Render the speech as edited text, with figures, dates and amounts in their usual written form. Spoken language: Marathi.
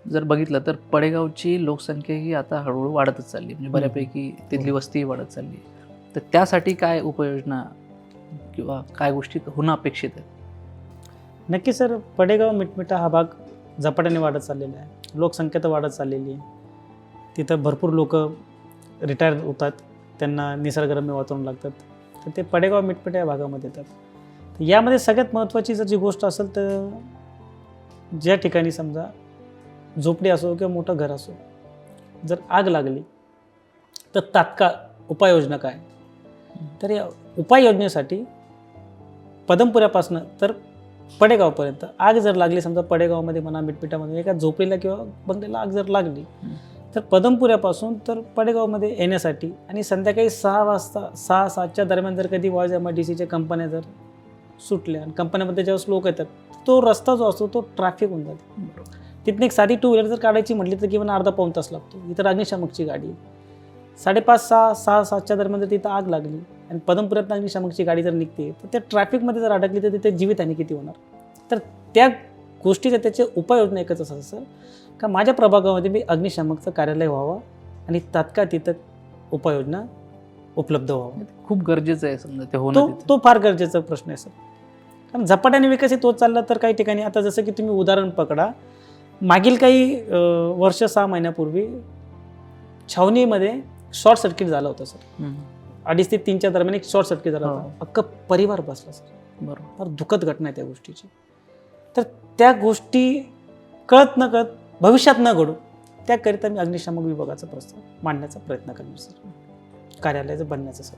जर बघितलं तर पडेगावची लोकसंख्या ही आता हळूहळू वाढतच चालली, म्हणजे बऱ्यापैकी तिथली वस्तीही वाढत चालली. तर त्यासाठी काय उपाययोजना किंवा काय गोष्टी होणं अपेक्षित आहे? नक्की सर, पडेगाव मिटमिटा हा भाग झपाट्याने वाढत चाललेला आहे. लोकसंख्या तर वाढत चाललेली आहे. तिथं भरपूर लोक रिटायर होतात, त्यांना निसर्गरम्य वातावरण लागतात, तर ते पडेगाव मिटमिटा या भागामध्ये येतात. तर यामध्ये सगळ्यात महत्त्वाची जर जी गोष्ट असेल तर ज्या ठिकाणी समजा झोपडी असो किंवा मोठं घर असो, जर आग लागली तर तात्काळ उपाययोजना काय? तर या उपाययोजनेसाठी पदमपुऱ्यापासनं तर पडेगावपर्यंत आग जर लागली, समजा पडेगावमध्ये म्हणा, मिटमिटामध्ये एका झोपडीला किंवा बंगल्याला आग जर लागली, तर पदमपुऱ्यापासून तर पडेगावमध्ये येण्यासाठी आणि संध्याकाळी 6 वाजता 6-7च्या दरम्यान जर कधी MIDCच्या कंपन्या जर सुटल्या आणि कंपन्यामध्ये ज्यावेळेस लोक येतात, तो रस्ता जो असतो तो ट्रॅफिक होऊन जातो. तिथून एक साधी 2 व्हीलर जर काढायची म्हटली तर किमान अर्धा पाऊण तास लागतो. इतर अग्निशामकची गाडी 5:30, 6-7च्या दरम्यान जर तिथं आग लागली आणि पदमपुऱ्यात अग्निशामकची गाडी जर निघते, तर त्या ट्रॅफिकमध्ये जर अडकली तर तिथे जीवितहानी किती होणार? तर त्या गोष्टीचा त्याचे उपाययोजना एकच असं सर, का माझ्या प्रभागामध्ये मी अग्निशामकचं कार्यालय व्हावं आणि तात्काळ तिथं उपाययोजना उपलब्ध व्हावं. खूप गरजेचं आहे समजा ते होणं तिथे. तो फार गरजेचा प्रश्न आहे सर. कारण झपाट्याने विकसित होत चालला तर काही ठिकाणी आता जसं की तुम्ही उदाहरण पकडा, मागील काही वर्ष 6 महिन्यापूर्वी छावणीमध्ये शॉर्ट सर्किट झालं होतं सर. 2:30 ते 3च्या दरम्यान एक शॉर्ट सर्किट झाला होता. अख्खा परिवार बसला सर. बरोबर. फार दुःखद घटना आहे त्या गोष्टीची. तर त्या गोष्टी कळत न कळत भविष्यात न घडू त्याकरिता मी अग्निशामक विभागाचा प्रस्ताव मांडण्याचा प्रयत्न करणार सर, कार्यालयाचं बनण्याचा सर.